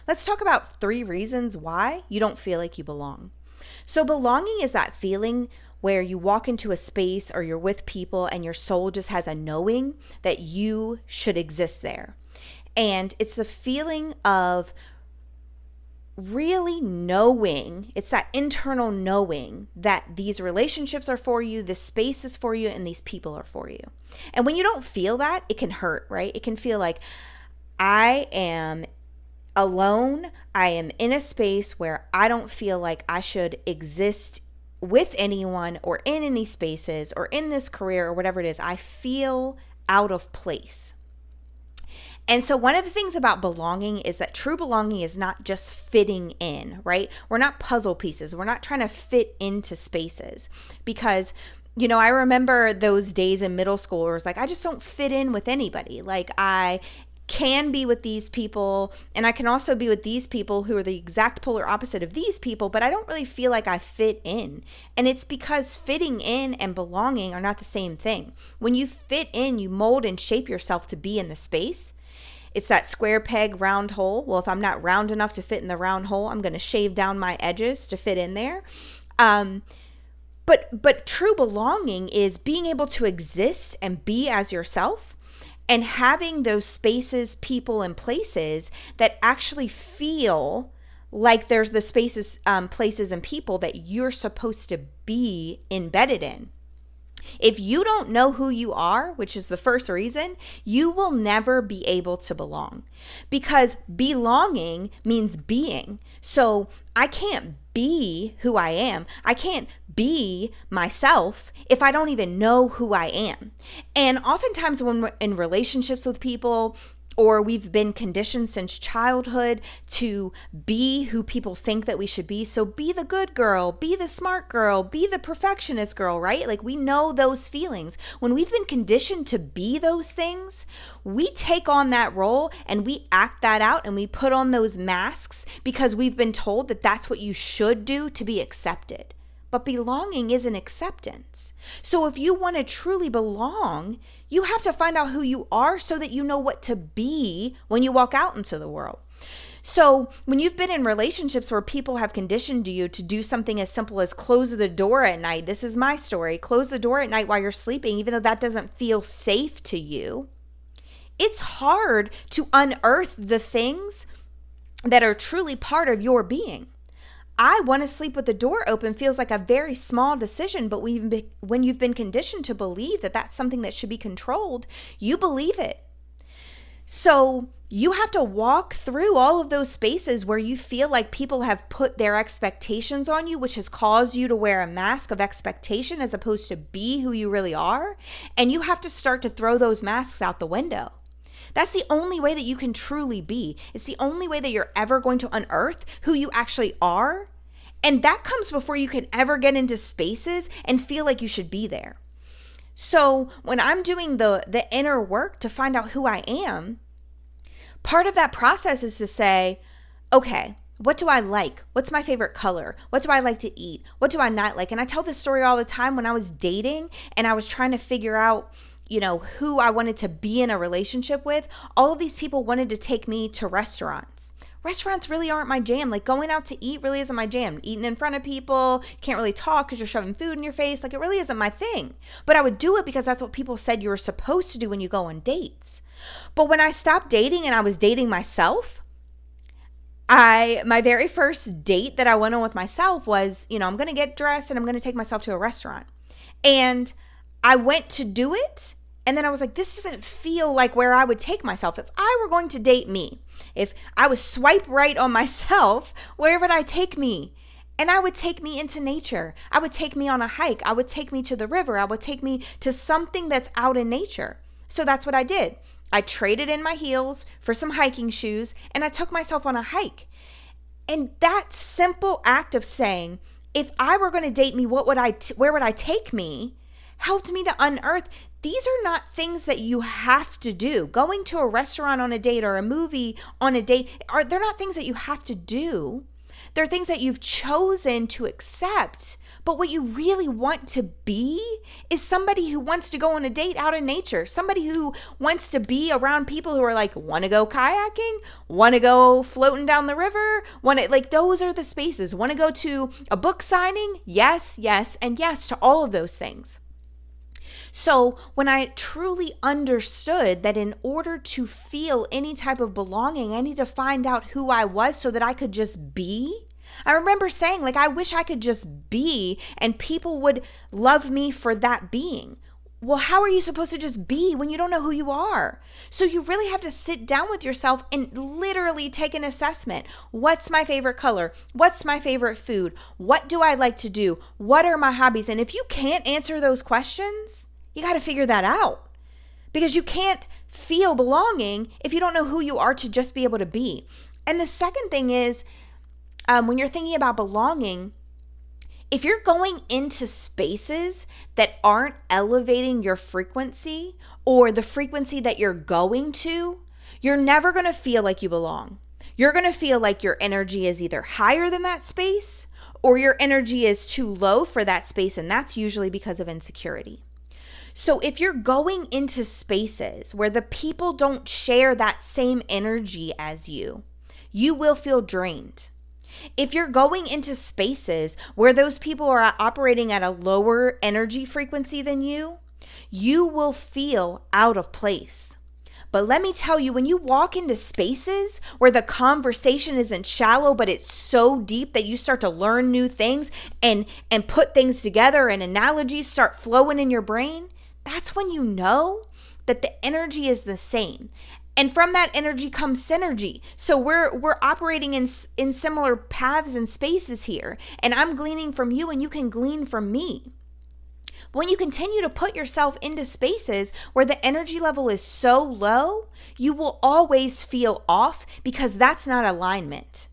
Let's talk about 3 reasons why you don't feel like you belong. So belonging is that feeling where you walk into a space or you're with people and your soul just has a knowing that you should exist there. And it's the feeling of really knowing, it's that internal knowing that these relationships are for you, this space is for you, and these people are for you. And when you don't feel that, it can hurt, right? It can feel like I am alone. I am in a space where I don't feel like I should exist with anyone or in any spaces or in this career or whatever it is. I feel out of place. And so one of the things about belonging is that true belonging is not just fitting in, right? We're not puzzle pieces. We're not trying to fit into spaces because, I remember those days in middle school where it was like, I just don't fit in with anybody. Like I can be with these people and I can also be with these people who are the exact polar opposite of these people, but I don't really feel like I fit in. And it's because fitting in and belonging are not the same thing. When you fit in, you mold and shape yourself to be in the space. It's that square peg, round hole. Well, if I'm not round enough to fit in the round hole, I'm going to shave down my edges to fit in there. But true belonging is being able to exist and be as yourself and having those spaces, people, and places that actually feel like there's the spaces, places, and people that you're supposed to be embedded in. If you don't know who you are, which is the first reason, you will never be able to belong because belonging means being. So I can't be who I am. I can't be myself if I don't even know who I am. And oftentimes when we're in relationships with people, or we've been conditioned since childhood to be who people think that we should be. So be the good girl, be the smart girl, be the perfectionist girl, right? Like we know those feelings. When we've been conditioned to be those things, we take on that role and we act that out and we put on those masks because we've been told that that's what you should do to be accepted. But belonging is an acceptance. So if you want to truly belong, you have to find out who you are so that you know what to be when you walk out into the world. So when you've been in relationships where people have conditioned you to do something as simple as close the door at night, this is my story, close the door at night while you're sleeping, even though that doesn't feel safe to you, it's hard to unearth the things that are truly part of your being. I want to sleep with the door open feels like a very small decision, but when you've been conditioned to believe that that's something that should be controlled, you believe it. So you have to walk through all of those spaces where you feel like people have put their expectations on you, which has caused you to wear a mask of expectation as opposed to be who you really are. And you have to start to throw those masks out the window. That's the only way that you can truly be. It's the only way that you're ever going to unearth who you actually are. And that comes before you can ever get into spaces and feel like you should be there. So when I'm doing the inner work to find out who I am, part of that process is to say, okay, what do I like? What's my favorite color? What do I like to eat? What do I not like? And I tell this story all the time when I was dating and I was trying to figure out who I wanted to be in a relationship with. All of these people wanted to take me to restaurants. Restaurants really aren't my jam. Like going out to eat really isn't my jam. Eating in front of people, can't really talk because you're shoving food in your face. Like it really isn't my thing. But I would do it because that's what people said you were supposed to do when you go on dates. But when I stopped dating and I was dating myself, my very first date that I went on with myself was, I'm going to get dressed and I'm going to take myself to a restaurant. And I went to do it. And then I was like, this doesn't feel like where I would take myself. If I were going to date me, if I was swipe right on myself, where would I take me? And I would take me into nature. I would take me on a hike. I would take me to the river. I would take me to something that's out in nature. So that's what I did. I traded in my heels for some hiking shoes and I took myself on a hike. And that simple act of saying, if I were going to date me, where would I take me? Helped me to unearth these are not things that you have to do. Going to a restaurant on a date or a movie on a date, they're not things that you have to do. They're things that you've chosen to accept. But what you really want to be is somebody who wants to go on a date out in nature, somebody who wants to be around people who are like, want to go kayaking, want to go floating down the river, like those are the spaces. Want to go to a book signing? Yes, yes, and yes to all of those things. So when I truly understood that in order to feel any type of belonging, I need to find out who I was so that I could just be. I remember saying, like, I wish I could just be and people would love me for that being. Well, how are you supposed to just be when you don't know who you are? So you really have to sit down with yourself and literally take an assessment. What's my favorite color? What's my favorite food? What do I like to do? What are my hobbies? And if you can't answer those questions, you got to figure that out, because you can't feel belonging if you don't know who you are to just be able to be. And the second thing is, when you're thinking about belonging, if you're going into spaces that aren't elevating your frequency or the frequency that you're going to, you're never going to feel like you belong. You're going to feel like your energy is either higher than that space or your energy is too low for that space, and that's usually because of insecurity. So if you're going into spaces where the people don't share that same energy as you, you will feel drained. If you're going into spaces where those people are operating at a lower energy frequency than you, you will feel out of place. But let me tell you, when you walk into spaces where the conversation isn't shallow, but it's so deep that you start to learn new things and put things together and analogies start flowing in your brain, that's when you know that the energy is the same. And from that energy comes synergy. So we're operating in similar paths and spaces here. And I'm gleaning from you and you can glean from me. When you continue to put yourself into spaces where the energy level is so low, you will always feel off because that's not alignment.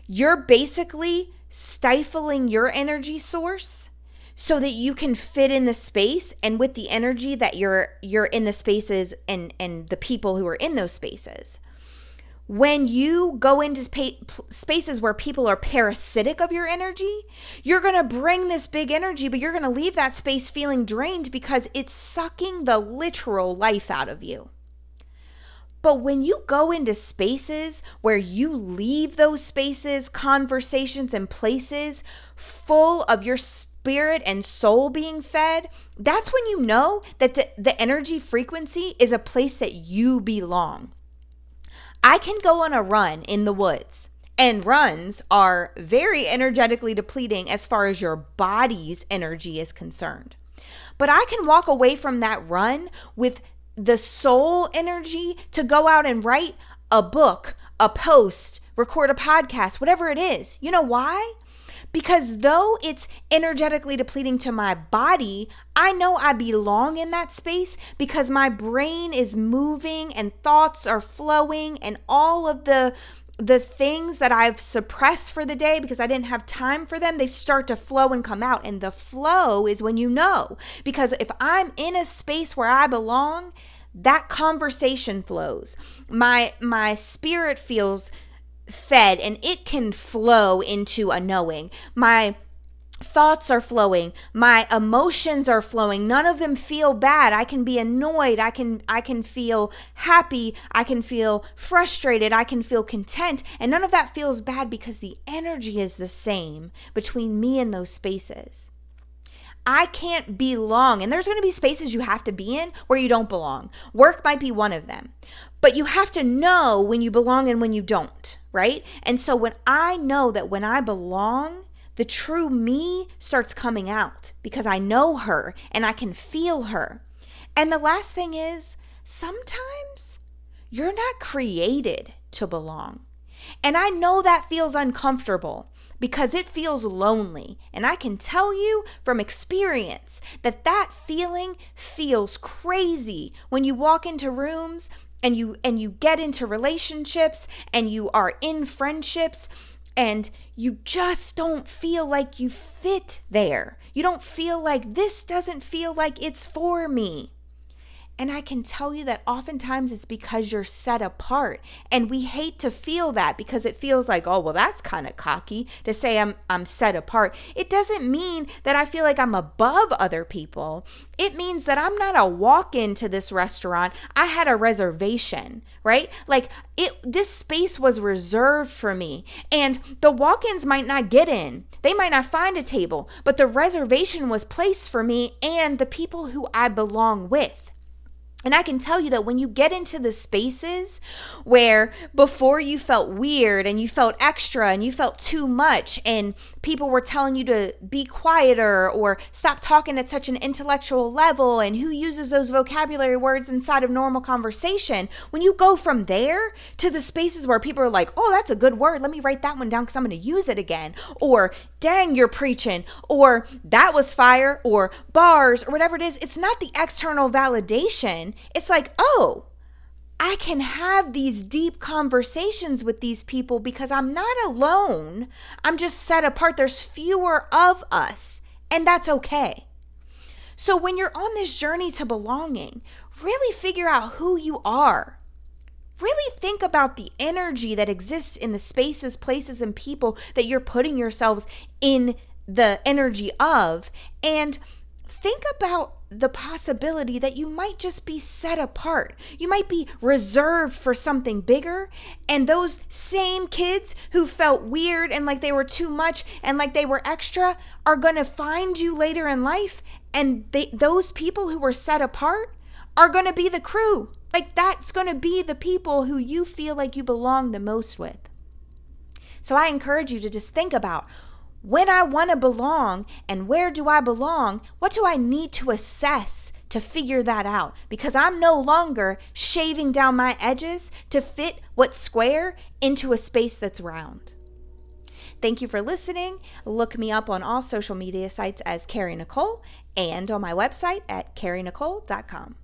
You're basically stifling your energy source so that you can fit in the space and with the energy that you're in the spaces and the people who are in those spaces. When you go into spaces where people are parasitic of your energy, you're going to bring this big energy, but you're going to leave that space feeling drained because it's sucking the literal life out of you. But when you go into spaces where you leave those spaces, conversations, and places full of your spirit and soul being fed, that's when you know that the energy frequency is a place that you belong. I can go on a run in the woods, and runs are very energetically depleting as far as your body's energy is concerned. But I can walk away from that run with the soul energy to go out and write a book, a post, record a podcast, whatever it is. You know why? Because though it's energetically depleting to my body, I know I belong in that space because my brain is moving and thoughts are flowing and all of the things that I've suppressed for the day because I didn't have time for them, they start to flow and come out. And the flow is when you know, because if I'm in a space where I belong, that conversation flows. My spirit feels fed and it can flow into a knowing. My thoughts are flowing, my emotions are flowing. None of them feel bad. I can be annoyed, I can feel happy, I can feel frustrated, I can feel content, and none of that feels bad because the energy is the same between me and those spaces. I can't belong, and there's going to be spaces you have to be in where you don't belong. Work might be one of them, but you have to know when you belong and when you don't, right? And so when I know that when I belong, the true me starts coming out because I know her and I can feel her. And the last thing is, sometimes you're not created to belong. And I know that feels uncomfortable because it feels lonely. And I can tell you from experience that that feeling feels crazy when you walk into rooms and you get into relationships and you are in friendships and you just don't feel like you fit there. You don't feel like this doesn't feel like it's for me. And I can tell you that oftentimes it's because you're set apart. And we hate to feel that because it feels like, oh, well, that's kind of cocky to say I'm set apart. It doesn't mean that I feel like I'm above other people. It means that I'm not a walk-in to this restaurant. I had a reservation, right? Like this space was reserved for me. And the walk-ins might not get in. They might not find a table, but the reservation was placed for me and the people who I belong with. And I can tell you that when you get into the spaces where before you felt weird and you felt extra and you felt too much and people were telling you to be quieter or stop talking at such an intellectual level and who uses those vocabulary words inside of normal conversation, when you go from there to the spaces where people are like, oh, that's a good word. Let me write that one down because I'm going to use it again. Or dang, you're preaching, or that was fire, or bars, or whatever it is. It's not the external validation. It's like, oh, I can have these deep conversations with these people because I'm not alone. I'm just set apart. There's fewer of us, and that's okay. So when you're on this journey to belonging, really figure out who you are. Really think about the energy that exists in the spaces, places, and people that you're putting yourselves in the energy of, and think about the possibility that you might just be set apart. You might be reserved for something bigger, and those same kids who felt weird and like they were too much and like they were extra are going to find you later in life, and those people who were set apart are going to be the crew. Like that's going to be the people who you feel like you belong the most with. So I encourage you to just think about, when I want to belong and where do I belong? What do I need to assess to figure that out? Because I'm no longer shaving down my edges to fit what's square into a space that's round. Thank you for listening. Look me up on all social media sites as Carrie Nicole and on my website at carrienicole.com.